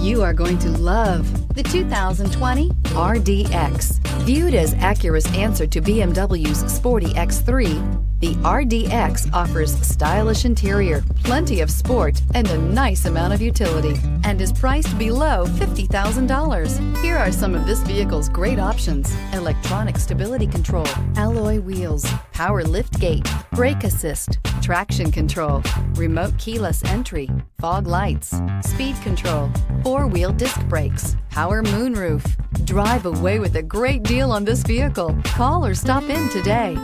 You are going to love the 2020 RDX. Viewed as Acura's answer to BMW's sporty X3, the RDX offers stylish interior, plenty of sport, and a nice amount of utility, and is priced below $50,000. Here are some of this vehicle's great options: electronic stability control, alloy wheels, power liftgate, brake assist, traction control, remote keyless entry, fog lights, speed control, four-wheel disc brakes, power moonroof. Drive away with a great deal on this vehicle. Call or stop in today.